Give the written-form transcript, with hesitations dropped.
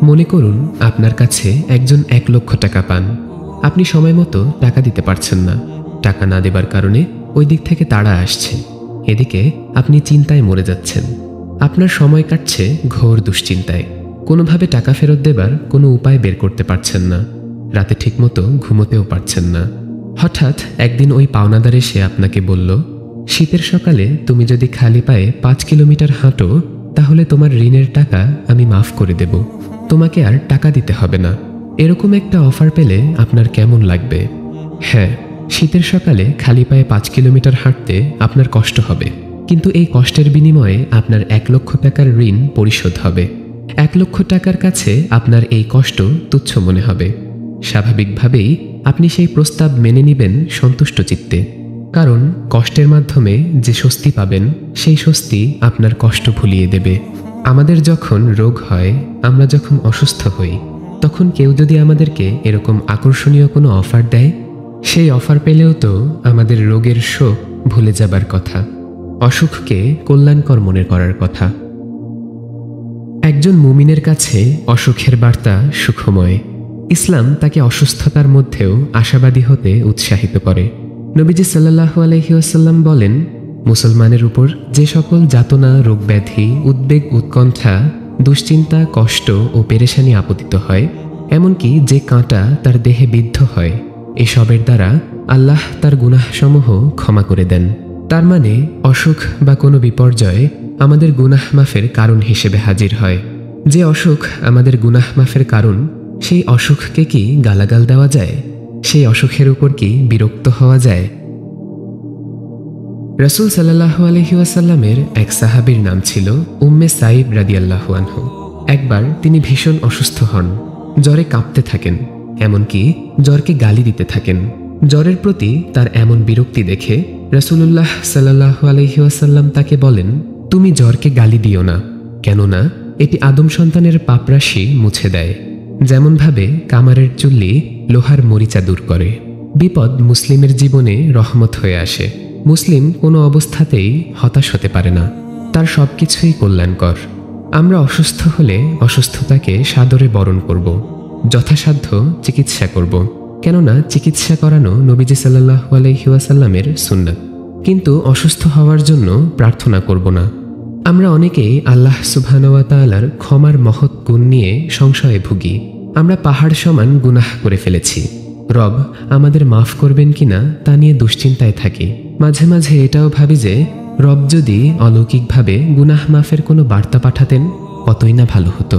মনে করুন আপনার কাছে একজন 1 লক্ষ টাকা পান। আপনি সময় মতো টাকা দিতে পারছেন না। টাকা না দেবার কারণে ওই দিক থেকে তাড়া আসছে। এদিকে আপনি চিন্তায় মরে যাচ্ছেন। আপনার সময় কাটছে ঘোর দুশ্চিন্তায়। কোনোভাবে টাকা ফেরত দেবার কোনো উপায় বের করতে পারছেন না। রাতে ঠিকমতো ঘুমোতেও পারছেন না। হঠাৎ একদিন ওই পাওনাদার এসে আপনাকে বলল, শীতের সকালে তুমি যদি খালি পায়ে 5 কিলোমিটার হাঁটো তাহলে তোমার ঋণের টাকা আমি মাফ করে দেব। তোমাকে আর টাকা দিতে হবে না। এরকম একটা অফার পেলে আপনার কেমন লাগবে? হ্যাঁ, শীতের সকালে খালি পায়ে 5 কিলোমিটার হাঁটতে আপনার কষ্ট হবে, কিন্তু এই কষ্টের বিনিময়ে আপনার 1 লক্ষ টাকার ঋণ পরিশোধ হবে। 1 লক্ষ টাকার কাছে আপনার এই কষ্ট তুচ্ছ মনে হবে। স্বাভাবিকভাবেই আপনি সেই প্রস্তাব মেনে নেবেন সন্তুষ্ট চিত্তে। কারণ কষ্টের মাধ্যমে যে স্বস্তি পাবেন সেই স্বস্তি আপনার কষ্ট ভুলিয়ে দেবে। আমাদের যখন রোগ হয়, আমরা যখন অসুস্থ হই, তখন কেউ যদি আমাদেরকে এরকম আকর্ষণীয় কোনো অফার দেয়, সেই অফার পেলেও তো আমাদের রোগের শোক ভুলে যাবার কথা, অসুখকে কল্যাণকর মনে করার কথা। একজন মুমিনের কাছে অসুখের বার্তা সুখময়। ইসলাম তাকে অসুস্থতার মধ্যেও আশাবাদী হতে উৎসাহিত করে। নবীজি সাল্লাল্লাহু আলাইহি ওয়াসাল্লাম বলেন, মুসলমানের উপর যে সকল যাতনা, রোগ ব্যাধি, উদ্বেগ, উৎকণ্ঠা, দুশ্চিন্তা, কষ্ট ও পেরেশানি আপতিত হয়, এমনকি যে কাঁটা তার দেহে বিদ্ধ হয়, এসবের দ্বারা আল্লাহ তার গুনাহসমূহ ক্ষমা করে দেন। তার মানে অসুখ বা কোনো বিপর্যয় আমাদের গুনাহ মাফের কারণ হিসেবে হাজির হয়। যে অসুখ আমাদের গুনাহ মাফের কারণ, সেই অসুখকে কি গালাগাল দেওয়া যায়? সেই অসুখের উপর কি বিরক্ত হওয়া যায়? রাসূল সাল্লাল্লাহু আলাইহি ওয়াসাল্লামের এক সাহাবীর নাম ছিল উম্মে সাইব রাদিয়াল্লাহু আনহু। একবার তিনি ভীষণ অসুস্থ হন, জ্বরে কাঁপতে থাকেন, এমনকি জ্বরকে গালি দিতে থাকেন। জ্বরের প্রতি তার এমন বিরক্তি দেখে রাসূলুল্লাহ সাল্লাল্লাহু আলাইহি ওয়াসাল্লাম তাকে বলেন, তুমি জ্বরকে গালি দিও না, কেননা এটি আদম সন্তানের পাপরাশি মুছে দেয়, যেমনভাবে কামারের চুল্লি লোহার মরিচা দূর করে। বিপদ মুসলিমের জীবনে রহমত হয়ে আসে। মুসলিম কোনো অবস্থাতেই হতাশ হতে পারে না, তার সবকিছুই কল্যাণকর। আমরা অসুস্থ হলে অসুস্থতাকে সাদরে বরণ করব, যথাসাধ্য চিকিৎসা করব, কেননা চিকিৎসা করানো নবীজি সাল্লাল্লাহু আলাইহি ওয়াসাল্লামের সুন্নাত। কিন্তু অসুস্থ হওয়ার জন্য প্রার্থনা করব না। আমরা অনেকেই আল্লাহ সুবহানাহু ওয়া তাআলার ক্ষমার মহৎ গুণ নিয়ে সংশয়ে ভুগি। আমরা পাহাড় সমান গুনাহ করে ফেলেছি, রব আমাদের মাফ করবেন কিনা তা নিয়ে দুশ্চিন্তায় থাকি। মাঝে মাঝে এটাও ভাবি যে রব যদি অলৌকিকভাবে গুনাহ মাফের কোনো বার্তা পাঠাতেন কতই না ভালো হতো।